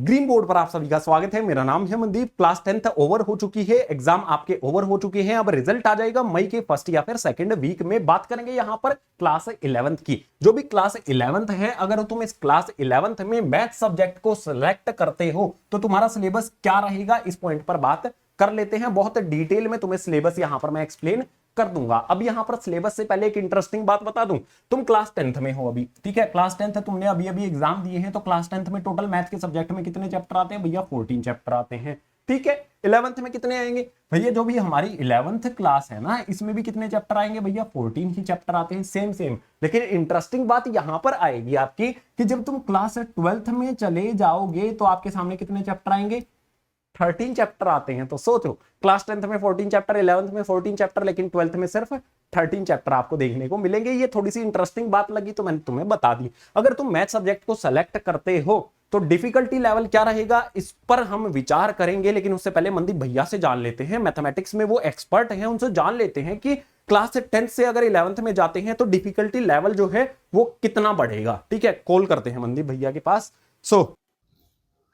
Green board पर आप सभी का स्वागत है। मेरा नाम है मनदीप। क्लास 10th ओवर हो चुकी है, एग्जाम आपके ओवर हो चुके हैं। अब रिजल्ट आ जाएगा मई के फर्स्ट या फिर सेकंड वीक में। बात करेंगे यहां पर क्लास 11th की। जो भी क्लास 11th है, अगर तुम इस क्लास 11th में मैथ सब्जेक्ट को सिलेक्ट करते हो तो तुम्हारा सिलेबस क्या रहेगा, इस पॉइंट पर बात कर लेते हैं। बहुत डिटेल में तुम्हें सिलेबस यहां पर मैं एक्सप्लेन कर दूंगा। अब यहां पर सिलेबस से पहले एक इंटरेस्टिंग बात बता दूं। तुम क्लास 10th में हो अभी, ठीक है। क्लास 10th तुमने अभी अभी एग्जाम दिए हैं, तो क्लास 10th में टोटल मैथ के सब्जेक्ट में कितने चैप्टर आते हैं भैया? 14 चैप्टर आते हैं, ठीक है। 11th में कितने आएंगे भैया? जो भी हमारी 11th क्लास है ना, इसमें भी कितने चैप्टर आएंगे भैया? 14 ही चैप्टर आते हैं, सेम सेम। लेकिन इंटरेस्टिंग बात यहां पर आएगी आपकी कि जब तुम क्लास 12th में चले जाओगे तो आपके सामने कितने चैप्टर आएंगे? 13 चैप्टर आते हैं। तो सोचो, क्लास 10th में 14 चैप्टर, 11th में 14 चैप्टर, लेकिन 12th में सिर्फ 13 चैप्टर आपको देखने को मिलेंगे। ये थोड़ी सी इंटरेस्टिंग बात लगी तो मैंने तुम्हें बता दी। अगर तुम मैथ सब्जेक्ट को सेलेक्ट करते हो तो डिफिकल्टी लेवल क्या रहेगा, इस पर हम विचार करेंगे। लेकिन उससे पहले मनदीप भैया से जान लेते हैं, मैथमेटिक्स में वो एक्सपर्ट हैं, उनसे जान लेते हैं कि क्लास 10th से अगर 11th में जाते हैं तो डिफिकल्टी लेवल जो है वो कितना बढ़ेगा। ठीक है, कॉल करते हैं मनदीप भैया के पास।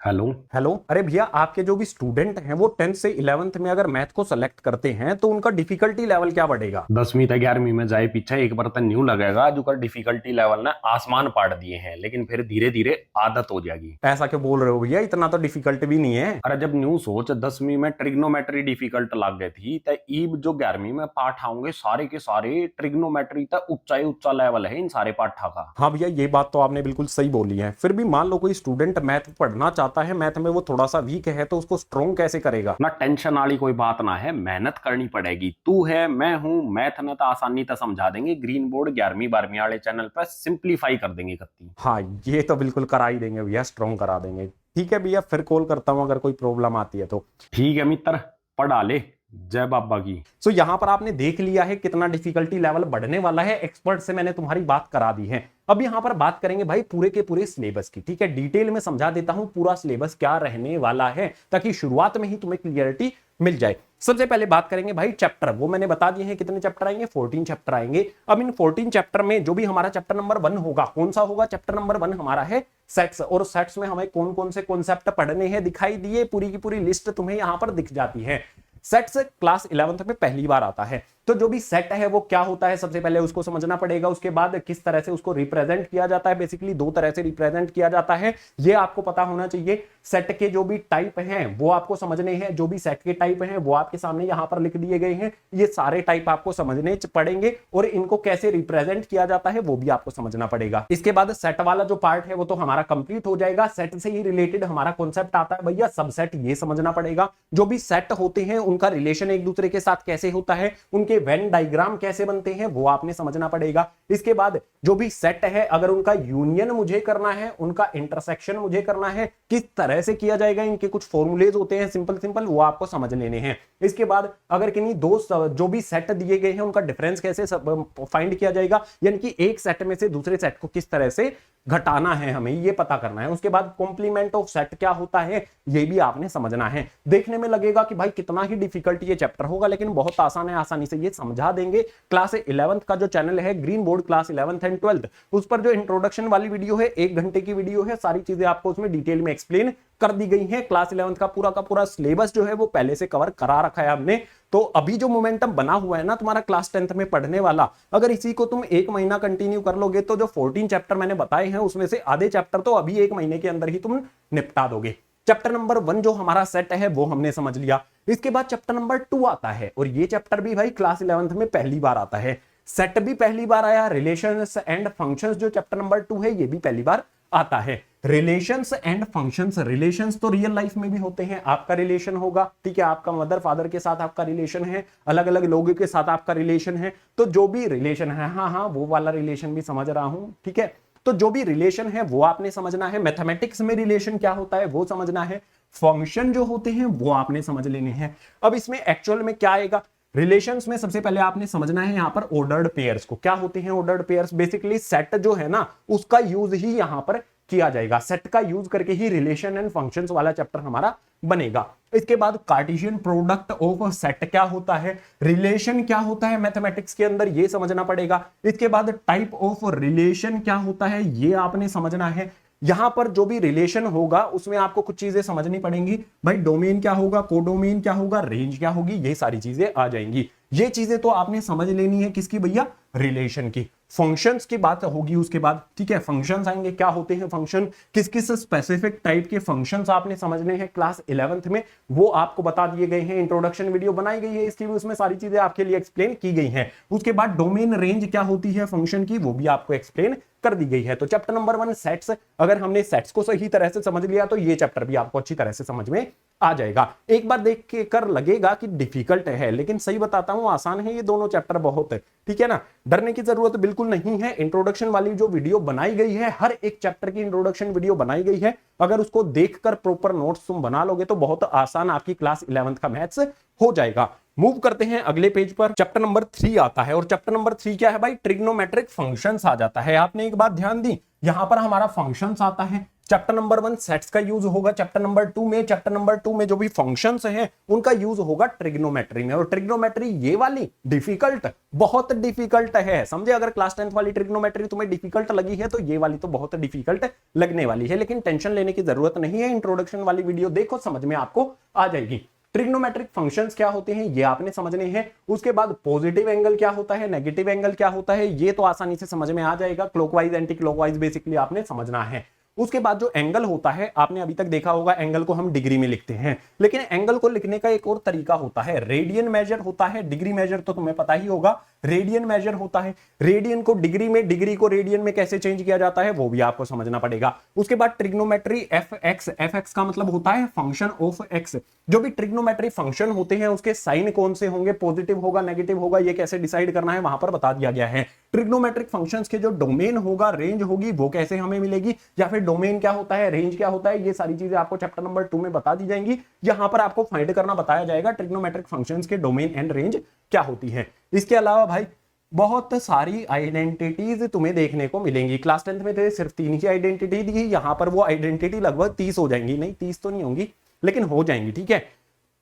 Hello hello. अरे भैया, आपके जो भी स्टूडेंट हैं वो 10th से 11th में अगर मैथ को सेलेक्ट करते हैं तो उनका डिफिकल्टी लेवल क्या बढ़ेगा? 10वीं तक 11वीं में जाए पीछे एक बर्तन न्यू लगेगा, जो का डिफिकल्टी लेवल ने आसमान पाड़ दिए हैं, लेकिन फिर धीरे धीरे आदत हो जाएगी। ऐसा क्यों बोल रहे हो भैया? इतना तो डिफिकल्ट भी नहीं है। अरे जब न्यू सोच 10वीं में ट्रिग्नोमेट्री डिफिकल्ट लग गई थी, तो ईब जो 11वीं में पाठ आऊंगे सारे के सारे ट्रिग्नोमेट्री तक उच्चा लेवल है इन सारे पाठा का। हाँ भैया, ये बात तो आपने बिल्कुल सही बोली है। फिर भी मान लो कोई स्टूडेंट मैथ पढ़ना चाहता है, मैथ में वो थोड़ा सा वीक है, तो उसको स्ट्रॉन्ग कैसे करेगा? ना टेंशन वाली कोई बात ना है, मेहनत करनी पड़ेगी। तू है, मैं हूं, मैथ न तो आसानी से समझा देंगे। ग्रीन बोर्ड 11वीं 12वीं वाले चैनल पर सिंप्लीफाई कर देंगे कत्ती। हाँ, ये तो बिल्कुल करा ही देंगे भैया, स्ट्रॉन्ग करा देंगे। ठीक है भैया, फिर कॉल करता हूँ अगर कोई प्रॉब्लम आती है तो। ठीक है मित्र, पढ़ा ले। जय बाबा की। सो यहां पर आपने देख लिया है कितना डिफिकल्टी लेवल बढ़ने वाला है। एक्सपर्ट से मैंने तुम्हारी बात करा दी है। अब यहां पर बात करेंगे भाई पूरे के पूरे सिलेबस की। ठीक है, डिटेल में समझा देता हूं पूरा सिलेबस क्या रहने वाला है, ताकि शुरुआत में ही तुम्हें क्लियरिटी मिल जाए। सबसे पहले बात करेंगे भाई चैप्टर। वो मैंने बता दिए हैं कितने चैप्टर आएंगे, 14 चैप्टर आएंगे। अब इन 14 चैप्टर में जो भी हमारा चैप्टर नंबर 1 होगा, कौन सा होगा? चैप्टर नंबर 1 हमारा है सेट्स। और सेट्स में हमें कौन कौन से कॉन्सेप्ट पढ़ने हैं दिखाई दिए, पूरी की पूरी लिस्ट तुम्हें यहां पर दिख जाती है। सेट्स क्लास 11th में पहली बार आता है, तो जो भी सेट है वो क्या होता है सबसे पहले उसको समझना पड़ेगा। उसके बाद किस तरह से उसको रिप्रेजेंट किया जाता है, बेसिकली 2 तरह से रिप्रेजेंट किया जाता है, ये आपको पता होना चाहिए। सेट के जो भी टाइप हैं वो आपको समझने हैं। जो भी सेट के टाइप हैं वो आपके सामने यहां पर लिख दिए गए हैं। ये सारे टाइप आपको समझने पड़ेंगे और इनको कैसे रिप्रेजेंट किया जाता है वो भी आपको समझना पड़ेगा। इसके बाद सेट वाला जो पार्ट है वो तो हमारा कंप्लीट हो जाएगा। सेट से ही रिलेटेड हमारा कॉन्सेप्ट आता है भैया सबसेट, ये समझना पड़ेगा। जो भी सेट होते हैं उनका रिलेशन एक दूसरे के साथ कैसे होता है, उनके वेन डायग्राम कैसे बनते हैं वो आपने समझना पड़ेगा। इसके बाद जो भी सेट है, अगर उनका यूनियन मुझे करना है, उनका इंटरसेक्शन मुझे करना है, किस तरह से किया जाएगा, इनके कुछ फॉर्मूलेज होते हैं सिंपल सिंपल, वो आपको समझ लेने हैं। इसके बाद अगर किन्हीं दो जो भी सेट दिए गए हैं उनका डिफरेंस कैसे फाइंड किया जाएगा, यानी कि एक सेट में से दूसरे सेट को किस तरह से घटाना है, हमें ये पता करना है। उसके बाद कॉम्प्लीमेंट ऑफ सेट क्या होता है ये भी आपने समझना है। देखने में लगेगा कि भाई कितना ही डिफिकल्ट ये चैप्टर होगा, लेकिन बहुत आसान है, आसानी से ये समझा देंगे। क्लास 11th का जो चैनल है green board class 11th and 12th, उस पर जो इंट्रोडक्शन वाली वीडियो है 1 घंटे की वीडियो है, सारी चीजें आपको उसमें डिटेल में एक्सप्लेन कर दी गई है। क्लास 11th का पूरा सिलेबस जो है वो पहले से कवर करा रखा है हमने। तो अभी जो मोमेंटम बना हुआ है ना तुम्हारा क्लास 10th में पढ़ने वाला, अगर इसी को तुम 1 महीना कंटिन्यू कर लोगे तो जो 14 चैप्टर मैंने बताए हैं उसमें से आधे चैप्टर तो अभी 1 महीने के अंदर ही तुम निपटा दोगे। चैप्टर नंबर 1 जो हमारा सेट है वो हमने समझ लिया। इसके बाद चैप्टर नंबर 2 आता है, और ये चैप्टर भी भाई क्लास 11th में पहली बार आता है। सेट भी पहली बार आया, रिलेशंस एंड फंक्शंस जो चैप्टर नंबर 2 है ये भी पहली बार आता है। रिलेशंस एंड फंक्शंस, रिलेशंस तो रियल लाइफ में भी होते हैं। आपका रिलेशन होगा, ठीक है, आपका मदर फादर के साथ आपका रिलेशन है, अलग अलग लोगों के साथ आपका रिलेशन है। तो जो भी रिलेशन है, हाँ वो वाला रिलेशन भी समझ रहा हूं, ठीक है। तो जो भी रिलेशन है वो आपने समझना है। मैथमेटिक्स में रिलेशन क्या होता है वो समझना है। फंक्शन जो होते हैं वो आपने समझ लेने हैं। अब इसमें एक्चुअल में क्या आएगा, रिलेशंस में सबसे पहले आपने समझना है यहां पर ऑर्डर्ड पेयर्स को। क्या होते हैं ऑर्डर्ड पेयर्स? बेसिकली सेट जो है ना उसका यूज ही यहां पर किया जाएगा। सेट का यूज करके ही रिलेशन एंड फंक्शंस वाला चैप्टर हमारा बनेगा। इसके बाद कार्टेशियन प्रोडक्ट ऑफ सेट क्या होता है, रिलेशन क्या होता है मैथमेटिक्स के अंदर, ये समझना पड़ेगा। इसके बाद टाइप ऑफ रिलेशन क्या होता है ये आपने समझना है। यहां पर जो भी रिलेशन होगा उसमें आपको कुछ चीजें समझनी पड़ेंगी भाई। डोमेन क्या होगा, कोडोमेन क्या होगा, रेंज क्या होगी, ये सारी चीजें आ जाएंगी। ये चीजें तो आपने समझ लेनी है किसकी भैया, रिलेशन की। फंक्शंस की बात होगी उसके बाद, ठीक है। फंक्शंस आएंगे, क्या होते हैं फंक्शन, किस किस स्पेसिफिक टाइप के फंक्शंस आपने समझने हैं क्लास 11th में, वो आपको बता दिए गए हैं। इंट्रोडक्शन वीडियो बनाई गई है इसकी भी, उसमें सारी चीजें आपके लिए एक्सप्लेन की गई हैं। उसके बाद डोमेन रेंज क्या होती है फंक्शन की, वो भी आपको एक्सप्लेन कर दी गई है। तो चैप्टर नंबर 1 सेट्स, अगर हमने सेट्स को सही तरह से समझ लिया तो ये चैप्टर भी आपको अच्छी तरह से समझ में आ जाएगा। एक बार देख के कर लगेगा कि डिफिकल्ट है, लेकिन सही बताता हूं आसान है ये दोनों चैप्टर बहुत, ठीक है ना। डरने की जरूरत बिल्कुल नहीं है। इंट्रोडक्शन वाली जो वीडियो बनाई गई है, हर एक चैप्टर की इंट्रोडक्शन वीडियो बनाई गई है, अगर उसको देखकर प्रॉपर नोट्स तुम बना लोगे तो बहुत आसान आपकी क्लास 11th का मैथ्स हो जाएगा। मूव करते हैं अगले पेज पर। चैप्टर नंबर 3 आता है, और चैप्टर नंबर 3 क्या है भाई, ट्रिग्नोमेट्रिक फंक्शंस आ जाता है। आपने एक बात ध्यान दी, यहां पर हमारा फंक्शंस आता है। चैप्टर नंबर 1 सेट्स का यूज होगा चैप्टर नंबर 2 में। चैप्टर नंबर 2 में जो भी फंक्शंस हैं उनका यूज होगा ट्रिग्नोमेट्री में। और ट्रिग्नोमेट्री ये वाली डिफिकल्ट, बहुत डिफिकल्ट है, समझे। अगर क्लास 10th वाली ट्रिग्नोमेट्री तुम्हें डिफिकल्ट लगी है तो ये वाली तो बहुत डिफिकल्ट लगने वाली है, लेकिन टेंशन लेने की जरूरत नहीं है। इंट्रोडक्शन वाली वीडियो देखो, समझ में आपको आ जाएगी। ट्रिग्नोमेट्रिक फंक्शंस क्या होते हैं ये आपने समझने हैं। उसके बाद पॉजिटिव एंगल क्या होता है, नेगेटिव एंगल क्या होता है, ये तो आसानी से समझ में आ जाएगा। क्लॉकवाइज एंटी क्लॉकवाइज बेसिकली आपने समझना है। उसके बाद जो एंगल होता है, आपने अभी तक देखा होगा एंगल को हम डिग्री में लिखते हैं, लेकिन एंगल को लिखने का एक और तरीका होता है, रेडियन मेजर होता है। डिग्री मेजर तो तुम्हें पता ही होगा, रेडियन मेजर होता है। रेडियन को डिग्री में, डिग्री को रेडियन में कैसे चेंज किया जाता है वो भी आपको समझना पड़ेगा। उसके बाद ट्रिग्नोमेट्री एफ एक्स का मतलब होता है फंक्शन ऑफ एक्स। जो भी ट्रिग्नोमेट्री फंक्शन होते हैं उसके साइन कौन से होंगे, पॉजिटिव होगा, नेगेटिव होगा, ये कैसे डिसाइड करना है वहां पर बता दिया गया है। ट्रिग्नोमेट्रिक फंक्शंस के जो डोमेन होगा, रेंज होगी, वो कैसे हमें मिलेगी, या फिर डोमेन क्या होता है, रेंज क्या होता है, ये सारी चीजें आपको चैप्टर नंबर 2 में बता दी जाएंगी। यहां पर आपको फाइंड करना बताया जाएगा ट्रिग्नोमेट्रिक फंक्शंस के डोमेन एंड रेंज क्या होती है। इसके अलावा भाई बहुत सारी आइडेंटिटीज तुम्हें देखने को मिलेंगी। क्लास 10th में थे सिर्फ 3 ही आइडेंटिटी दी, यहां पर वो आइडेंटिटी लगभग 30 हो जाएंगी। नहीं 30 तो नहीं होंगी, लेकिन हो जाएंगी, ठीक है।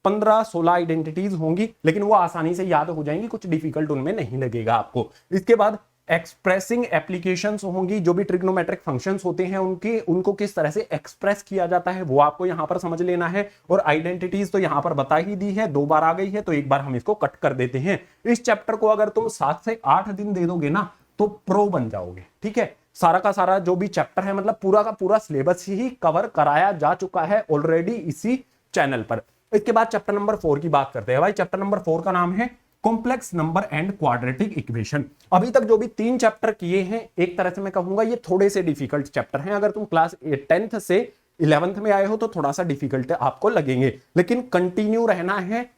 15-16 आइडेंटिटीज होंगी, लेकिन वो आसानी से याद हो जाएंगी, कुछ डिफिकल्ट उनमें नहीं लगेगा आपको। इसके बाद एक्सप्रेसिंग एप्लीकेशंस होंगी, जो भी ट्रिग्नोमेट्रिक फंक्शंस होते हैं उनको किस तरह से एक्सप्रेस किया जाता है वो आपको यहां पर समझ लेना है। और आइडेंटिटीज तो यहां पर बता ही दी है, 2 बार आ गई है, तो एक बार हम इसको कट कर देते हैं। इस चैप्टर को अगर तुम 7 से 8 दिन दे दोगे ना तो प्रो बन जाओगे, ठीक है। सारा का सारा जो भी चैप्टर है, मतलब पूरा का पूरा सिलेबस ही कवर कराया जा चुका है ऑलरेडी इसी चैनल पर। इसके बाद चैप्टर नंबर 4 की बात करते हैं भाई। चैप्टर नंबर 4 का नाम है complex number and quadratic equation. अभी तक जो भी 3 चैप्टर किए हैं, एक तरह से मैं कहूंगा ये थोड़े से डिफिकल्ट चैप्टर हैं। अगर तुम क्लास 10th से 11th में आए हो तो थोड़ा सा डिफिकल्ट आपको लगेंगे, लेकिन कंटिन्यू रहना है,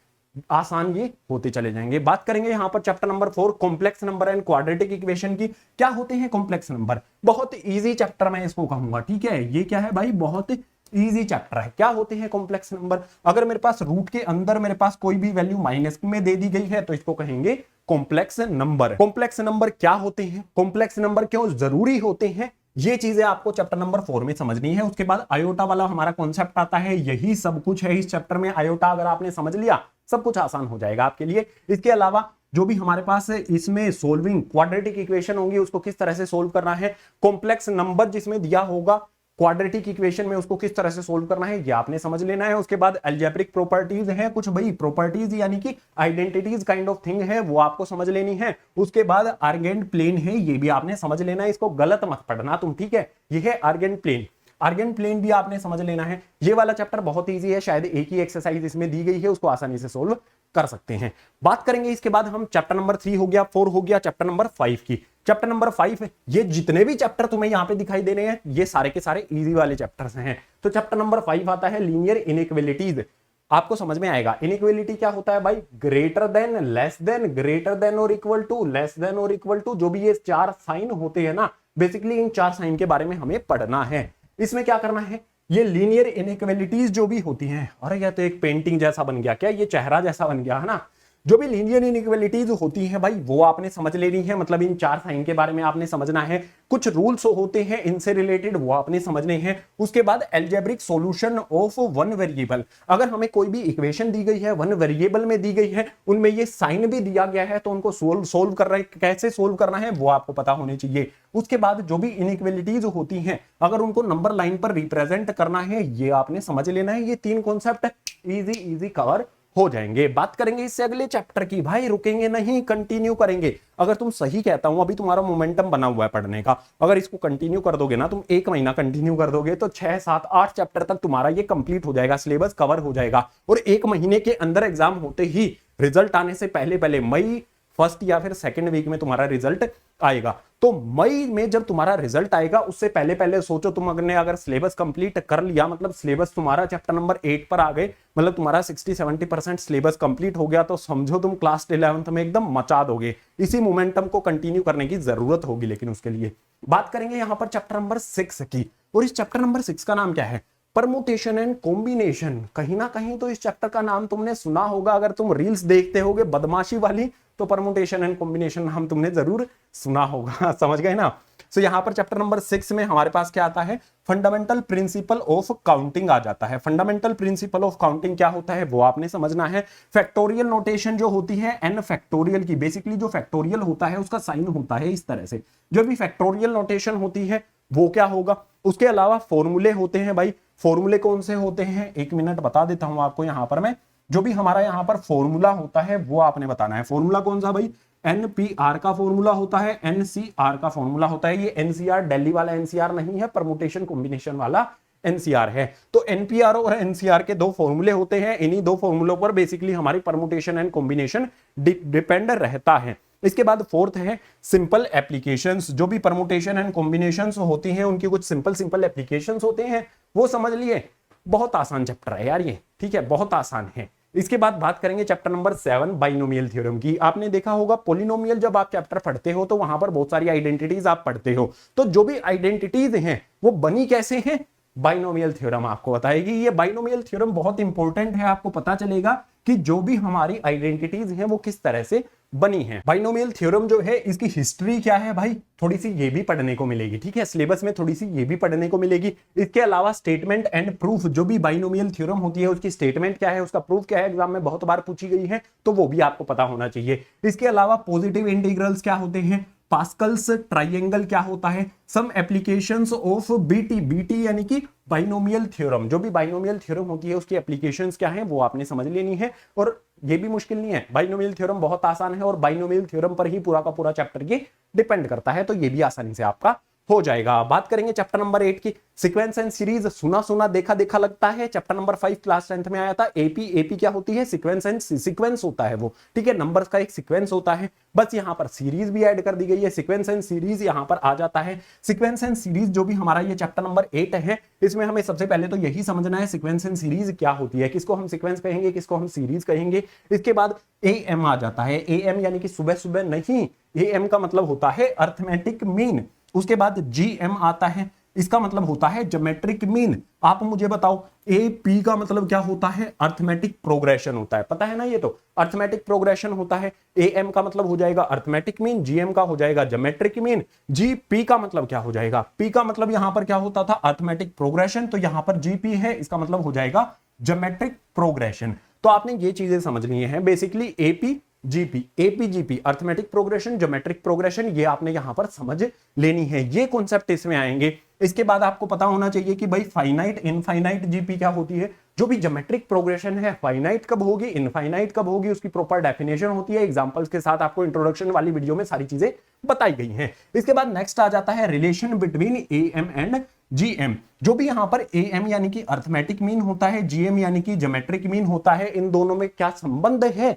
आसान ये होते चले जाएंगे। बात करेंगे यहां पर chapter number 4 complex number and quadratic equation की। क्या होते हैं कॉम्प्लेक्स नंबर, बहुत इजी चैप्टर मैं इसको कहूंगा, ठीक है। ये क्या है भाई, बहुत इजी चैप्टर है। क्या होते हैं कॉम्प्लेक्स नंबर, अगर मेरे पास रूट के अंदर मेरे पास कोई भी वैल्यू माइनस में दे दी गई है तो इसको कहेंगे कॉम्प्लेक्स नंबर। कॉम्प्लेक्स नंबर क्या होते हैं, कॉम्प्लेक्स नंबर क्यों जरूरी होते हैं, ये चीजें आपको चैप्टर नंबर 4 में समझनी है। उसके बाद आयोटा वाला हमारा कॉन्सेप्ट आता है, यही सब कुछ है इस चैप्टर में। आयोटा अगर आपने समझ लिया सब कुछ आसान हो जाएगा आपके लिए। इसके अलावा जो भी हमारे पास इसमें सोल्विंग क्वाड्रेटिक इक्वेशन होंगी उसको किस तरह से सोल्व करना है, कॉम्प्लेक्स नंबर जिसमें दिया होगा क्वाड्रेटिक इक्वेशन में उसको किस तरह से सोल्व करना है, ये आपने समझ लेना है। उसके बाद अलजेब्रिक प्रॉपर्टीज है कुछ भाई, प्रॉपर्टीज यानी कि आइडेंटिटीज काइंड ऑफ थिंग है, वो आपको समझ लेनी है। उसके बाद आर्गेंट प्लेन है, ये भी आपने समझ लेना है, इसको गलत मत पढ़ना तुम, ठीक है। ये है आर्गेंट प्लेन, आर्गेंट प्लेन भी आपने समझ लेना है। ये वाला चैप्टर बहुत इजी है, शायद एक ही एक्सरसाइज इसमें दी गई है, उसको आसानी से सोल्व कर सकते हैं। बात करेंगे इसके बाद हम चैप्टर नंबर 3 हो गया, 4 हो गया, चैप्टर नंबर 5 की। चैप्टर नंबर 5, ये जितने भी चैप्टर तुम्हें यहां पे दिखाई दे रहे हैं ये सारे के सारे इजी वाले चैप्टर्स हैं। तो चैप्टर नंबर 5 आता है लीनियर इनइक्वालिटीज। आपको समझ में आएगा इनइक्वालिटी क्या होता है भाई, greater than, less than, greater than और इक्वल टू, लेस देन और इक्वल टू, जो भी ये 4 साइन होते हैं ना, बेसिकली इन 4 साइन के बारे में हमें पढ़ना है। इसमें क्या करना है, ये लीनियर इनइक्वालिटीज जो भी होती हैं, अरे ये तो एक पेंटिंग जैसा बन गया क्या, ये चेहरा जैसा बन गया है ना, जो भी लीनियर इनइक्वालिटीज होती हैं भाई वो आपने समझ लेनी है, मतलब इन 4 साइन के बारे में आपने समझना है। कुछ रूल्स होते हैं इनसे रिलेटेड वो आपने समझने हैं। उसके बाद algebraic solution of one variable, अगर हमें कोई भी इक्वेशन दी गई है, वन वेरिएबल में दी गई है, उनमें ये साइन भी दिया गया है, तो उनको सोल्व कर रहे कैसे सोल्व करना है वो आपको पता होने चाहिए। उसके बाद जो भी इनइक्वालिटीज होती हैं अगर उनको नंबर लाइन पर रिप्रेजेंट करना है ये आपने समझ लेना है। ये 3 कॉन्सेप्ट इजी कवर हो जाएंगे। बात करेंगे इससे अगले चैप्टर की, भाई रुकेंगे नहीं, कंटिन्यू करेंगे। अगर तुम सही कहता हूं, अभी तुम्हारा मोमेंटम बना हुआ है पढ़ने का, अगर इसको कंटिन्यू कर दोगे ना, तुम 1 महीना कंटिन्यू कर दोगे तो 6, 7, 8 चैप्टर तक तुम्हारा ये कंप्लीट हो जाएगा, सिलेबस कवर हो जाएगा। और 1 महीने के अंदर एग्जाम होते ही, रिजल्ट आने से पहले मई फर्स्ट या फिर सेकंड वीक में तुम्हारा रिजल्ट आएगा। तो मई में जब तुम्हारा रिजल्ट आएगा उससे पहले सोचो, तुम अगर सिलेबस कंप्लीट कर लिया, मतलब सिलेबस तुम्हारा चैप्टर नंबर 8 पर आ गए, मतलब तुम्हारा 60-70% सिलेबस कंप्लीट हो गया, तो समझो तुम क्लास 11th में एकदम मचा दोगे। इसी मोमेंटम को कंटिन्यू करने की जरूरत होगी। लेकिन उसके लिए बात करेंगे यहां पर चैप्टर नंबर 6 की, और इस चैप्टर नंबर 6 का नाम क्या है? Permutation and combination. कहीं ना कहीं तो इस चैप्टर का नाम तुमने सुना होगा, अगर तुम रील्स देखते होगे बदमाशी वाली, तो परमुटेशन एंड कॉम्बिनेशन हम तुमने जरूर सुना होगा। समझ गए ना? सो यहां पर चैप्टर नंबर 6 में हमारे पास क्या आता है? फंडामेंटल प्रिंसिपल ऑफ काउंटिंग आ जाता है। फंडामेंटल प्रिंसिपल ऑफ काउंटिंग क्या होता है वो आपने समझना है। फैक्टोरियल नोटेशन जो होती है एन फैक्टोरियल की, बेसिकली जो फैक्टोरियल होता है उसका साइन होता है इस तरह से। जो भी फैक्टोरियल नोटेशन होती है वो क्या होगा? उसके अलावा फॉर्मूले होते हैं भाई। फॉर्मूले कौन से होते हैं? 1 मिनट बता देता हूं आपको। यहां पर मैं जो भी हमारा यहां पर फॉर्मूला होता है वो आपने बताना है। फॉर्मूला कौन सा भाई? एनपीआर का फॉर्मूला होता है, एनसीआर का फॉर्मूला होता है। ये एनसीआर दिल्ली वाला एनसीआर नहीं है, परमुटेशन कॉम्बिनेशन वाला एनसीआर है। तो एनपीआर और एनसीआर के 2 फॉर्मूले होते हैं। इन्हीं 2 फॉर्मूलों पर बेसिकली हमारी परमुटेशन एंड कॉम्बिनेशन डिपेंड रहता है। इसके बाद फोर्थ है सिंपल एप्लीकेशंस। जो भी परमुटेशन एंड कॉम्बिनेशंस होती हैं उनकी कुछ सिंपल एप्लीकेशंस होते हैं, वो समझ लिए। बहुत आसान चैप्टर है यार ये, ठीक है, बहुत आसान है। इसके बाद बात करेंगे चैप्टर नंबर 7 बाइनोमियल थ्योरम की। आपने देखा होगा पॉलिनोमियल जब आप चैप्टर पढ़ते हो तो वहां पर बहुत सारी आइडेंटिटीज आप पढ़ते हो, तो जो भी आइडेंटिटीज हैं वो बनी कैसे हैं? बाइनोमियल थ्योरम आपको बताएगी। ये बाइनोमियल थ्योरम बहुत इंपॉर्टेंट है, आपको पता चलेगा कि जो भी हमारी आइडेंटिटीज हैं वो किस तरह से बनी है। बाइनोमियल थ्योरम जो है इसकी हिस्ट्री क्या है भाई, थोड़ी सी ये भी पढ़ने को मिलेगी, ठीक है, सिलेबस में थोड़ी सी ये भी पढ़ने को मिलेगी। इसके अलावा स्टेटमेंट एंड प्रूफ, जो भी बाइनोमियल थ्योरम होती है उसकी स्टेटमेंट क्या है, उसका प्रूफ क्या है, एग्जाम में बहुत बार पूछी गई है, तो वो भी आपको पता होना चाहिए। इसके अलावा पॉजिटिव इंटीग्रल्स क्या होते हैं, पास्कल्स ट्राइंगल क्या होता है, सम एप्लीकेशंस ऑफ बीटी यानी कि बाइनोमियल थ्योरम। जो भी बाइनोमियल थ्योरम होती है उसकी एप्लीकेशंस क्या है वो आपने समझ लेनी है। और ये भी मुश्किल नहीं है, बाइनोमियल थ्योरम बहुत आसान है और बाइनोमियल थ्योरम पर ही पूरा का पूरा चैप्टर ये डिपेंड करता है, तो ये भी आसानी से आपका हो जाएगा। बात करेंगे चैप्टर नंबर 8 की, सीक्वेंस एंड सीरीज। सुना देखा लगता है, चैप्टर नंबर 5 क्लास 10th में आया था। एपी क्या होती है? सीक्वेंस एंड सीक्वेंस होता है वो, ठीक है, नंबर्स का एक सीक्वेंस होता है। बस यहां पर सीरीज भी ऐड कर दी गई है, सीक्वेंस एंड सीरीज यहां पर आ जाता है। सीक्वेंस एंड सीरीज जो भी हमारा ये चैप्टर नंबर 8 है, इसमें हमें सबसे पहले तो यही समझना है सीक्वेंस एंड सीरीज क्या होती है, किसको हम सीक्वेंस कहेंगे, किसको हम सीरीज कहेंगे। इसके बाद एएम आ जाता है। एएम यानी कि सुबह नहीं, एएम का मतलब होता है अर्थमेटिक मीन। उसके बाद जीएम आता है, इसका मतलब होता है ज्योमेट्रिक मीन। आप मुझे बताओ एपी का मतलब क्या होता है? अर्थमेटिक प्रोग्रेशन होता है, पता है ना, ये तो अर्थमेटिक प्रोग्रेशन होता है। एएम का मतलब हो जाएगा अर्थमेटिक मीन, जीएम का हो जाएगा ज्योमेट्रिक मीन, जीपी का मतलब क्या हो जाएगा? पी का मतलब यहां पर क्या होता था? अर्थमेटिक प्रोग्रेशन, तो यहां पर जीपी है, इसका मतलब हो जाएगा ज्योमेट्रिक प्रोग्रेशन। तो आपने ये चीजें समझनी है basically, AP GP arithmetic progression, geometric progression, ये आपने यहां पर समझ लेनी है, ये कॉन्सेप्ट इसमें आएंगे। इसके बाद आपको पता होना चाहिए कि भाई फाइनाइट इनफाइनाइट जीपी क्या होती है। जो भी ज्योमेट्रिक प्रोग्रेशन है फाइनाइट कब होगी, इनफाइनाइट कब होगी, उसकी प्रॉपर डेफिनेशन होती है। एग्जांपल्स के साथ आपको इंट्रोडक्शन वाली वीडियो में सारी चीजें बताई गई हैं। इसके बाद नेक्स्ट आ जाता है relation between am and GM. जो भी यहां पर एएम यानी कि अर्थमेटिक मीन होता है, जीएम यानी कि ज्योमेट्रिक मीन होता है, इन दोनों में क्या संबंध है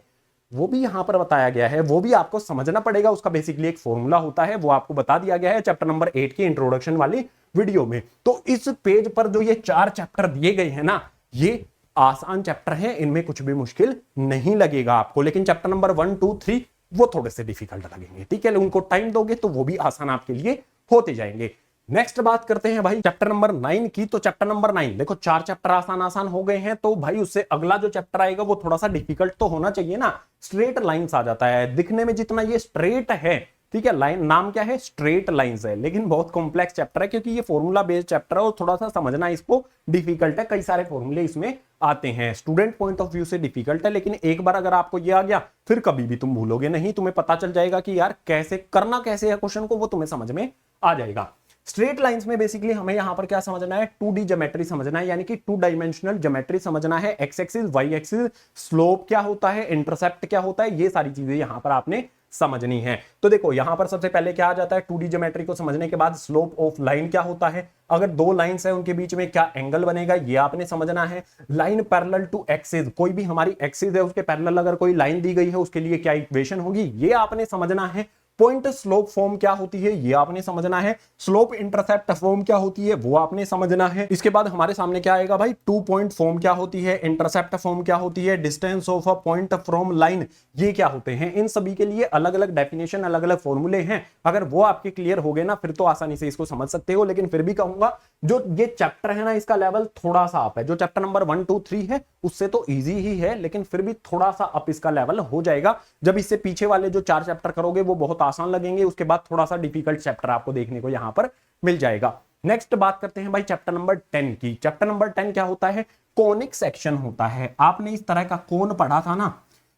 वो भी यहां पर बताया गया है, वो भी आपको समझना पड़ेगा। उसका बेसिकली एक फॉर्मूला होता है, वो आपको बता दिया गया है चैप्टर नंबर 8 की इंट्रोडक्शन वाली वीडियो में। तो इस पेज पर जो ये 4 चैप्टर दिए गए हैं ना, ये आसान चैप्टर हैं, इनमें कुछ भी मुश्किल नहीं लगेगा आपको। लेकिन चैप्टर नंबर 1, 2, 3 वो थोड़े से डिफिकल्ट लगेंगे, ठीक है, उनको टाइम दोगे तो वो भी आसान आपके लिए होते जाएंगे। नेक्स्ट बात करते हैं भाई चैप्टर नंबर 9 की। तो चैप्टर नंबर 9 देखो, 4 चैप्टर आसान आसान हो गए हैं, तो भाई उससे अगला जो चैप्टर आएगा वो थोड़ा सा डिफिकल्ट तो होना चाहिए ना। स्ट्रेट लाइंस आ जाता है, दिखने में जितना ये स्ट्रेट है, ठीक है, लाइन नाम क्या है, स्ट्रेट लाइंस है, लेकिन बहुत कॉम्प्लेक्स चैप्टर है क्योंकि ये फॉर्मूला बेस्ड चैप्टर है और थोड़ा सा समझना इसको डिफिकल्ट है। कई सारे फॉर्मूले इसमें आते हैं, स्टूडेंट पॉइंट ऑफ व्यू से डिफिकल्ट है, लेकिन एक बार अगर आपको ये आ गया फिर कभी भी तुम भूलोगे नहीं। तुम्हें पता चल जाएगा कि यार कैसे करना कैसे है क्वेश्चन को, वो तुम्हें समझ में आ जाएगा। स्ट्रेट लाइंस में बेसिकली हमें यहां पर क्या समझना है, 2D ज्योमेट्री समझना है, यानी कि 2 डायमेंशनल ज्योमेट्री समझना है। X axis, Y axis, slope क्या होता है, इंटरसेप्ट क्या होता है, ये सारी चीजें यहां पर आपने समझनी है। तो देखो यहां पर सबसे पहले क्या आ जाता है, 2D ज्योमेट्री को समझने के बाद स्लोप ऑफ लाइन क्या होता है, अगर दो लाइंस है उनके बीच में क्या एंगल बनेगा, ये आपने समझना है। लाइन पैरेलल टू एक्सिस, कोई भी हमारी एक्सिस है उसके पैरेलल अगर कोई लाइन दी गई है उसके लिए क्या इक्वेशन होगी, ये आपने समझना है। पॉइंट स्लोप फॉर्म क्या होती है, ये आपने समझना है। स्लोप इंटरसेप्ट फॉर्म क्या होती है, वो आपने समझना है। इसके बाद हमारे सामने क्या आएगा भाई, 2 पॉइंट फॉर्म क्या होती है, इंटरसेप्ट फॉर्म क्या होती है, distance of a point from line, ये क्या होते हैं। इन सभी के लिए अलग अलग डेफिनेशन, अलग अलग फॉर्मूले हैं। अगर वो आपके क्लियर हो गए ना फिर तो आसानी से इसको समझ सकते हो। लेकिन फिर भी कहूंगा जो ये चैप्टर है ना इसका लेवल थोड़ा सा अप है। जो चैप्टर नंबर 1, 2, 3 है उससे तो इजी ही है, लेकिन फिर भी थोड़ा सा अप इसका लेवल हो जाएगा। जब इससे पीछे वाले जो 4 चैप्टर करोगे वो बहुत आसान लगेंगे, उसके बाद थोड़ा सा डिफिकल्ट चैप्टर आपको देखने को यहां पर मिल जाएगा। नेक्स्ट बात करते हैं भाई चैप्टर नंबर 10 की। चैप्टर नंबर 10 क्या होता है, कोनिक सेक्शन होता है। आपने इस तरह का कोन पढ़ा था ना,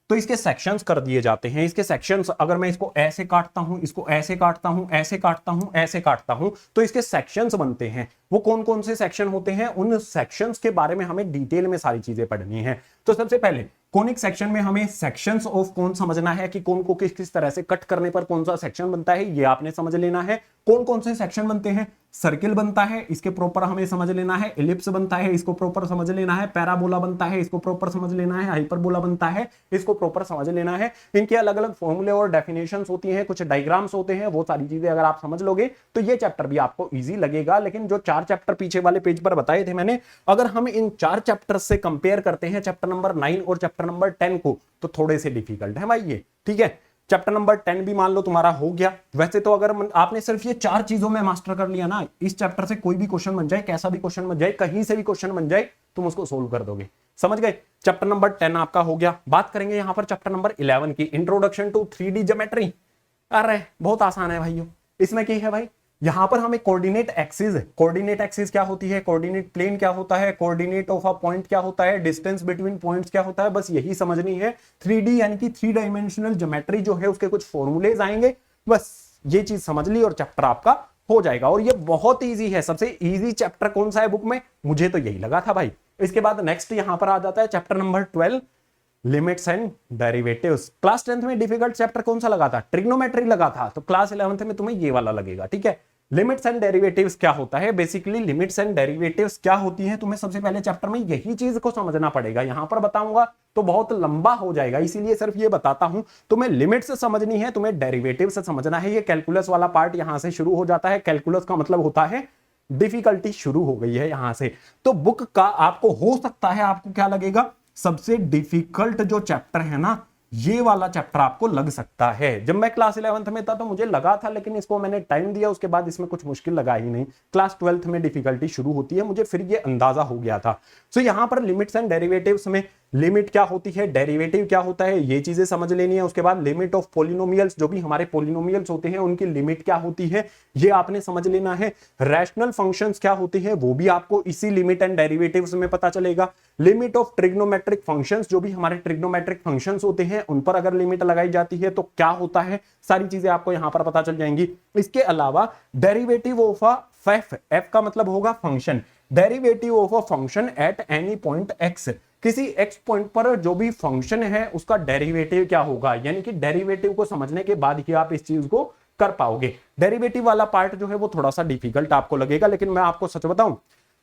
तो इसके सेक्शंस कर दिए जाते हैं। इसके सेक्शंस अगर मैं इसको ऐसे काटता हूं, इसको ऐसे काटता हूं, ऐसे काटता हूं, ऐसे काटता हूं, तो इसके सेक्शंस बनते हैं। वो कौन कौन से सेक्शन होते हैं, उन सेक्शंस के बारे में हमें डिटेल में सारी चीजें पढ़नी है। तो सबसे पहले कोनिक सेक्शन में हमें सेक्शंस ऑफ कोन समझना है कि कोन को किस किस तरह से कट करने पर कौन सा सेक्शन बनता है, ये आपने समझ लेना है। कौन कौन से सेक्शन बनते हैं, सर्किल बनता है, इसके प्रॉपर हमें समझ लेना है। एलिप्स बनता है, इसको प्रॉपर समझ लेना है। पैराबोला बनता है, इसको प्रॉपर समझ लेना है। हाइपरबोला बनता है, इसको प्रॉपर समझ लेना है। इनके अलग अलग फॉर्मूले और डेफिनेशंस होती हैं, कुछ डायग्राम्स होते हैं, वो सारी चीजें अगर आप समझ लोगे तो ये चैप्टर भी आपको इजी लगेगा। लेकिन जो 4 चैप्टर पीछे वाले पेज पर बताए थे मैंने, अगर हम इन 4 चैप्टर से कंपेयर करते हैं चैप्टर नंबर 9 और चैप्टर नंबर 10 को, तो थोड़े से डिफिकल्ट है भाई ये, ठीक है। चैप्टर नंबर 10 भी मान लो तुम्हारा हो गया। वैसे तो अगर आपने सिर्फ ये 4 चीजों में मास्टर कर लिया ना, इस चैप्टर से कोई भी क्वेश्चन बन जाए, कैसा भी क्वेश्चन बन जाए, कहीं से भी क्वेश्चन बन जाए, तुम उसको सोल्व कर दोगे। समझ गए, चैप्टर नंबर 10 आपका हो गया। बात करेंगे यहां पर चैप्टर नंबर 11 की, इंट्रोडक्शन टू 3D ज्योमेट्री। अरे बहुत आसान है भाइयों। इसमें क्या है भाई, यहां पर हमें कोऑर्डिनेट एक्सिस क्या होती है, कोऑर्डिनेट प्लेन क्या होता है, कोऑर्डिनेट ऑफ अ पॉइंट क्या होता है, डिस्टेंस बिटवीन पॉइंट्स क्या होता है, बस यही समझनी है। 3D यानी कि 3 डायमेंशनल ज्योमेट्री जो है उसके कुछ फॉर्मूलेज आएंगे, बस ये चीज समझ ली और चैप्टर आपका हो जाएगा। और ये बहुत ईजी है, सबसे ईजी चैप्टर कौन सा है बुक में, मुझे तो यही लगा था भाई। इसके बाद नेक्स्ट यहां पर आ जाता है chapter number 12, limits and derivatives. Class 10th में डिफिकल्ट चैप्टर कौन सा लगा था, ट्रिग्नोमेट्री लगा था, तो क्लास 11th में तुम्हें ये वाला लगेगा, ठीक है। लिमिट्स एंड डेरिवेटिव्स क्या होता है, बेसिकली लिमिट्स एंड डेरिवेटिव्स क्या होती हैं, तुम्हें सबसे पहले चैप्टर में यही चीज को समझना पड़ेगा। यहां पर बताऊंगा तो बहुत लंबा हो जाएगा, इसीलिए सिर्फ ये बताता हूं। तुम्हें लिमिट्स समझनी है, तुम्हें डेरिवेटिव्स समझना है। ये कैलकुलस वाला पार्ट यहां से शुरू हो जाता है। कैलकुलस का मतलब होता है डिफिकल्टी शुरू हो गई है यहां से। तो बुक का आपको हो सकता है, आपको क्या लगेगा, सबसे डिफिकल्ट जो चैप्टर है ना, ये वाला चैप्टर आपको लग सकता है। जब मैं क्लास 11th में था तो मुझे लगा था, लेकिन इसको मैंने टाइम दिया, उसके बाद इसमें कुछ मुश्किल लगा ही नहीं। क्लास 12th में डिफिकल्टी शुरू होती है, मुझे फिर ये अंदाजा हो गया था। सो यहां पर लिमिट्स एंड डेरिवेटिव्स में लिमिट क्या होती है, डेरिवेटिव क्या होता है, ये चीजें समझ लेनी है। उसके बाद लिमिट ऑफ पॉलिनोमियल्स, जो भी हमारे पॉलिनोमियल्स होते हैं उनकी लिमिट क्या होती है, ये आपने समझ लेना है। रैशनल फंक्शंस क्या होते हैं, वो भी आपको इसी लिमिट एंड डेरिवेटिव्स में पता चलेगा। लिमिट ऑफ ट्रिग्नोमेट्रिक फंक्शंस, जो भी हमारे ट्रिग्नोमेट्रिक फंक्शंस होते हैं उन पर अगर लिमिट लगाई जाती है तो क्या होता है, सारी चीजें आपको यहां पर पता चल जाएंगी। इसके अलावा डेरिवेटिव ऑफ अ एफ का मतलब होगा function, derivative of a function at any point x, किसी एक्स पॉइंट पर जो भी फंक्शन है उसका डेरिवेटिव क्या होगा, यानी कि डेरिवेटिव को समझने के बाद ही आप इस चीज को कर पाओगे। डेरिवेटिव वाला पार्ट जो है वो थोड़ा सा डिफिकल्ट आपको लगेगा, लेकिन मैं आपको सच बताऊं,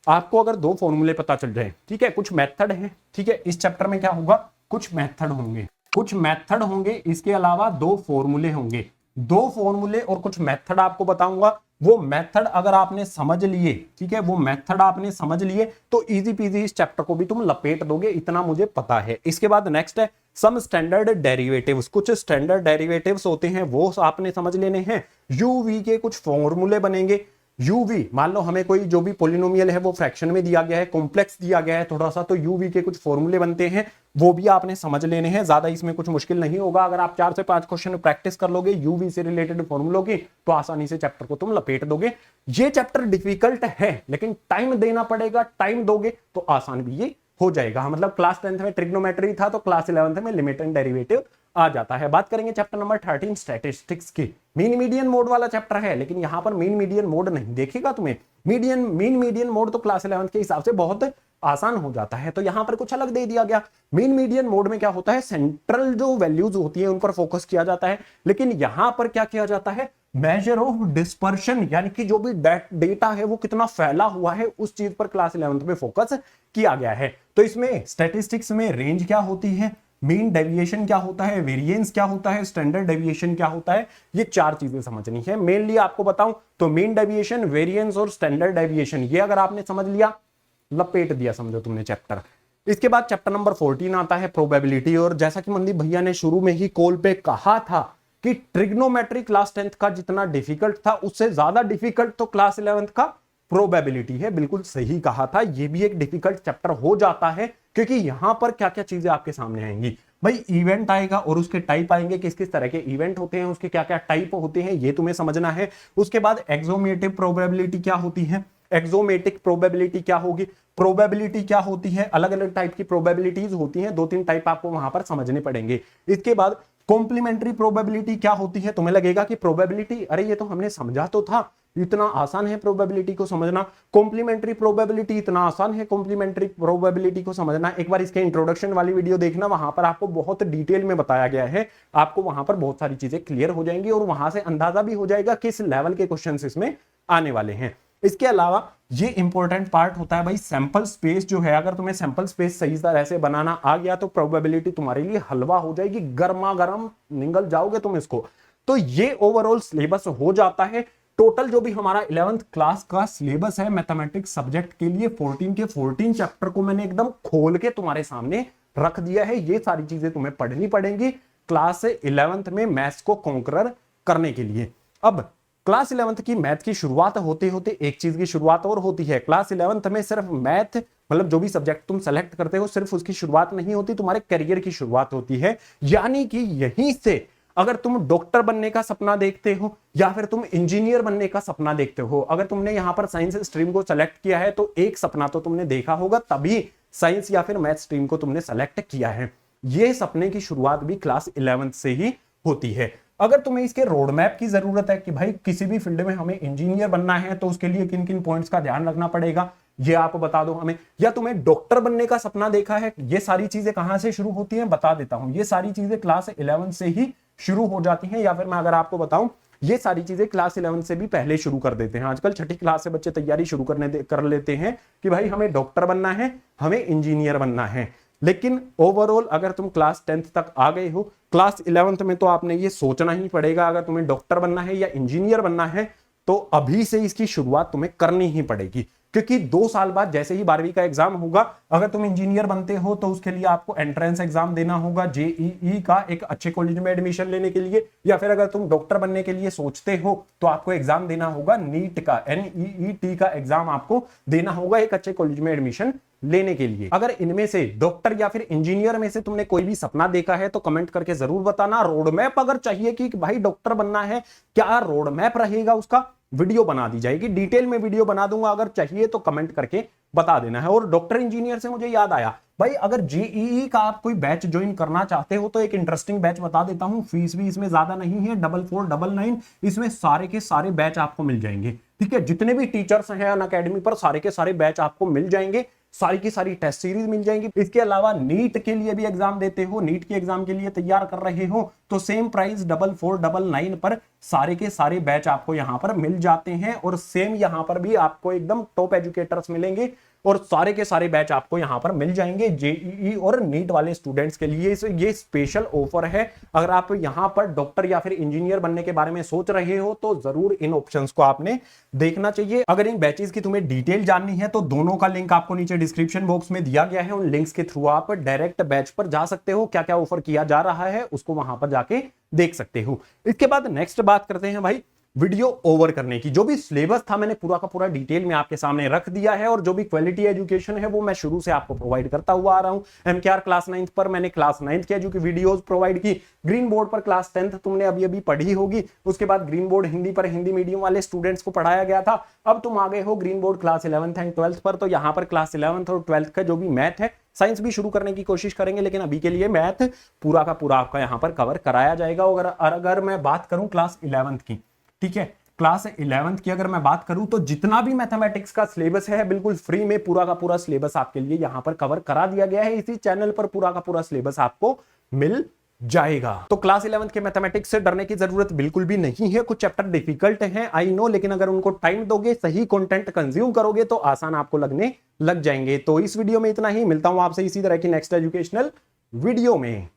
आपको अगर 2 फॉर्मूले पता चल जाए, ठीक है, कुछ मेथड है, ठीक है, इस चैप्टर में क्या होगा, कुछ मेथड होंगे, इसके अलावा 2 फॉर्मूले होंगे, 2 फॉर्मूले और कुछ मेथड आपको बताऊंगा। वो मेथड अगर आपने समझ लिए, ठीक है, वो मेथड आपने समझ लिए तो इजी पीजी इस चैप्टर को भी तुम लपेट दोगे, इतना मुझे पता है। इसके बाद नेक्स्ट है सम स्टैंडर्ड डेरिवेटिव्स, कुछ स्टैंडर्ड डेरिवेटिव्स होते हैं वो आपने समझ लेने हैं। यू वी के कुछ फॉर्मूले बनेंगे, यूवी, मान लो हमें कोई जो भी पोलिनोमियल है वो फ्रैक्शन में दिया गया है, कॉम्प्लेक्स दिया गया है थोड़ा सा, तो यूवी के कुछ फॉर्मूले बनते हैं, वो भी आपने समझ लेने हैं, ज्यादा इसमें कुछ मुश्किल नहीं होगा। अगर आप 4 से 5 क्वेश्चन प्रैक्टिस कर लोगे यूवी से रिलेटेड फॉर्मूलों की, तो आसानी से चैप्टर को तुम लपेट दोगे। ये चैप्टर डिफिकल्ट है लेकिन टाइम देना पड़ेगा, टाइम दोगे तो आसान भी ये हो जाएगा। मतलब क्लास 10th में ट्रिग्नोमेट्री था तो क्लास 11th में लिमिट एंड डेरिवेटिव आ जाता है। बात करेंगे चैप्टर नंबर 13 स्टैटिस्टिक्स की। मीन मीडियन मोड वाला चैप्टर है, लेकिन यहां पर मीन मीडियन मोड नहीं देखेगा तुम्हें। मीन मीडियन मोड तो क्लास 11th के हिसाब से बहुत आसान हो जाता है, तो यहां पर कुछ अलग दे दिया गया। मीन मीडियन मोड में क्या होता है, सेंट्रल जो वैल्यूज होती है उन पर फोकस किया जाता है, लेकिन यहां पर क्या किया जाता है, मेजर ऑफ डिस्पर्शन, यानी कि जो भी डेटा है वो कितना फैला हुआ है उस चीज पर क्लास 11th में फोकस किया गया है। तो इसमें स्टैटिस्टिक्स में रेंज क्या होती है, मीन डेविएशन क्या होता है, वेरिएंस क्या होता है, स्टैंडर्ड डेविएशन क्या होता है, ये 4 चीजें समझनी है। मेनली आपको बताऊं तो मीन डेविएशन, वेरिएंस और स्टैंडर्ड डेविएशन, ये अगर आपने समझ लिया, लपेट दिया समझो तुमने चैप्टर। इसके बाद चैप्टर नंबर 14 आता है प्रोबेबिलिटी। और जैसा कि मनदीप भैया ने शुरू में ही कॉल पे कहा था कि ट्रिग्नोमेट्री क्लास 10th का जितना डिफिकल्ट था उससे ज्यादा डिफिकल्ट तो क्लास 11th का प्रोबेबिलिटी है। बिल्कुल सही कहा था, ये भी एक डिफिकल्ट चैप्टर हो जाता है, क्योंकि यहां पर क्या क्या चीजें आपके सामने आएंगी भाई। इवेंट आएगा और उसके टाइप आएंगे, किस किस तरह के इवेंट होते हैं, उसके क्या क्या टाइप होते हैं, ये तुम्हें समझना है। उसके बाद एक्सोमेटिव प्रोबेबिलिटी क्या होती है, एक्सोमेटिक प्रोबेबिलिटी क्या होगी, प्रोबेबिलिटी क्या होती है, अलग अलग टाइप की प्रोबेबिलिटीज होती हैं, 2-3 टाइप आपको वहां पर समझने पड़ेंगे। इसके बाद कॉम्प्लीमेंट्री प्रोबेबिलिटी क्या होती है। तुम्हें लगेगा कि प्रोबेबिलिटी, अरे ये तो हमने समझा तो था, इतना आसान है प्रोबेबिलिटी को समझना। कॉम्प्लीमेंट्री प्रोबेबिलिटी इतना आसान है कॉम्प्लीमेंट्री प्रोबेबिलिटी को समझना। एक बार इसके इंट्रोडक्शन वाली वीडियो देखना, वहां पर आपको बहुत डिटेल में बताया गया है, आपको वहां पर बहुत सारी चीजें क्लियर हो जाएंगी और वहां से अंदाजा भी हो जाएगा किस लेवल के क्वेश्चन इसमें आने वाले हैं। इसके अलावा ये इंपॉर्टेंट पार्ट होता है भाई सैंपल स्पेस जो है, अगर तुम्हें सैंपल स्पेस सही तरह से बनाना आ गया तो प्रोबेबिलिटी तुम्हारे लिए हलवा हो जाएगी, गर्मा गर्म निगल जाओगे तुम इसको। तो ये ओवरऑल सिलेबस हो जाता है। टोटल जो भी हमारा 11th क्लास का सिलेबस है मैथमेटिक्स सब्जेक्ट के लिए 14 के 14 चैप्टर को मैंने एकदम खोल के तुम्हारे सामने रख दिया है। ये सारी चीजें तुम्हें पढ़नी पड़ेंगी क्लास 11th में मैथ्स को कॉन्करर करने के लिए। अब क्लास 11th की मैथ की शुरुआत होते होते एक चीज की शुरुआत और होती है। क्लास 11th में सिर्फ मैथ, मतलब जो भी सब्जेक्ट तुम सेलेक्ट करते हो सिर्फ उसकी शुरुआत नहीं होती, तुम्हारे करियर की शुरुआत होती है। यानी कि यहीं से अगर तुम डॉक्टर बनने का सपना देखते हो या फिर तुम इंजीनियर बनने का सपना देखते हो, अगर तुमने यहां पर साइंस स्ट्रीम को सेलेक्ट किया है तो एक सपना तो तुमने देखा होगा, तभी साइंस या फिर मैथ स्ट्रीम को तुमने सेलेक्ट किया है। ये सपने की शुरुआत भी क्लास 11th से ही होती है। अगर तुम्हें इसके रोड मैप की जरूरत है कि भाई किसी भी फील्ड में हमें इंजीनियर बनना है तो उसके लिए किन किन पॉइंट्स का ध्यान रखना पड़ेगा, ये आप बता दो हमें। या तुम्हें डॉक्टर बनने का सपना देखा है, ये सारी चीजें कहां से शुरू होती हैं बता देता हूं। ये सारी चीजें क्लास 11 से ही शुरू हो जाती हैं, या फिर मैं अगर आपको बताऊं ये सारी चीजें क्लास 11 से भी पहले शुरू कर देते हैं। आजकल 6ठी क्लास से बच्चे तैयारी शुरू कर लेते हैं कि भाई हमें डॉक्टर बनना है, हमें इंजीनियर बनना है। लेकिन ओवरऑल अगर तुम क्लास 10th तक आ गए हो, क्लास 11th में तो आपने ये सोचना ही पड़ेगा अगर तुम्हें डॉक्टर बनना है या इंजीनियर बनना है तो अभी से इसकी शुरुआत तुम्हें करनी ही पड़ेगी। क्योंकि 2 साल बाद जैसे ही 12वीं का एग्जाम होगा, अगर तुम इंजीनियर बनते हो तो उसके लिए आपको एंट्रेंस एग्जाम देना होगा जेईई का, एक अच्छे कॉलेज में एडमिशन लेने के लिए। या फिर अगर तुम डॉक्टर बनने के लिए सोचते हो तो आपको एग्जाम देना होगा नीट का, NEET का एग्जाम आपको देना होगा एक अच्छे कॉलेज में एडमिशन लेने के लिए। अगर इनमें से डॉक्टर या फिर इंजीनियर में से तुमने कोई भी सपना देखा है तो कमेंट करके जरूर बताना। रोड मैप अगर चाहिए कि भाई डॉक्टर बनना है, क्या रोड मैप रहेगा उसका, वीडियो बना दी जाएगी, डिटेल में वीडियो बना दूंगा, अगर चाहिए तो कमेंट करके बता देना है। और डॉक्टर इंजीनियर से मुझे याद आया भाई, अगर जेईई का आप कोई बैच ज्वाइन करना चाहते हो तो एक इंटरेस्टिंग बैच बता देता हूं। फीस भी इसमें ज्यादा नहीं है, 4499, इसमें सारे के सारे बैच आपको मिल जाएंगे। ठीक है, जितने भी टीचर्स हैं अनअकैडमी पर सारे के सारे बैच आपको मिल जाएंगे, सारी की सारी टेस्ट सीरीज मिल जाएंगी। इसके अलावा नीट के लिए भी एग्जाम देते हो, नीट के एग्जाम के लिए तैयार कर रहे हो तो सेम प्राइस 4499 पर सारे के सारे बैच आपको यहां पर मिल जाते हैं। और सेम यहां पर भी आपको एकदम टॉप एजुकेटर्स मिलेंगे और सारे के सारे बैच आपको यहां पर मिल जाएंगे जेईई और नीट वाले स्टूडेंट्स के लिए। ये स्पेशल ऑफर है। अगर आप यहां पर डॉक्टर या फिर इंजीनियर बनने के बारे में सोच रहे हो तो जरूर इन ऑप्शंस को आपने देखना चाहिए। अगर इन बैचेस की तुम्हें डिटेल जाननी है तो दोनों का लिंक आपको नीचे डिस्क्रिप्शन बॉक्स में दिया गया है। उन लिंक्स के थ्रू आप डायरेक्ट बैच पर जा सकते हो, क्या क्या ऑफर किया जा रहा है उसको वहां पर जाके देख सकते हो। इसके बाद नेक्स्ट बात करते हैं भाई वीडियो ओवर करने की। जो भी सिलेबस था मैंने पूरा का पूरा डिटेल में आपके सामने रख दिया है, और जो भी क्वालिटी एजुकेशन है वो मैं शुरू से आपको प्रोवाइड करता हुआ आ रहा हूं। एमकेआर क्लास 9th पर मैंने क्लास 9th की एजुकेशन वीडियोस प्रोवाइड की। ग्रीन बोर्ड पर क्लास 10th तुमने अभी अभी पढ़ी होगी। उसके बाद ग्रीन बोर्ड हिंदी पर हिंदी मीडियम वाले स्टूडेंट्स को पढ़ाया गया था। अब तुम आ गए हो green board class 11th and 12th पर, तो यहां पर क्लास 11th और 12th का जो भी मैथ है, साइंस भी शुरू करने की कोशिश करेंगे, लेकिन अभी के लिए मैथ पूरा का पूरा आपका यहां पर कवर कराया जाएगा। अगर मैं बात करूं क्लास 11th की, ठीक है, क्लास 11th की अगर मैं बात करूं तो जितना भी मैथमेटिक्स का सिलेबस है बिल्कुल फ्री में पूरा का पूरा सिलेबस आपके लिए यहां पर कवर करा दिया गया है। इसी चैनल पर पूरा का पूरा सिलेबस आपको मिल जाएगा। तो क्लास 11th के मैथमेटिक्स से डरने की जरूरत बिल्कुल भी नहीं है। कुछ चैप्टर डिफिकल्ट हैं, आई नो, लेकिन अगर उनको टाइम दोगे, सही कंटेंट कंज्यूम करोगे तो आसान आपको लगने लग जाएंगे। तो इस वीडियो में इतना ही, मिलता हूं आपसे इसी तरह की नेक्स्ट एजुकेशनल वीडियो में।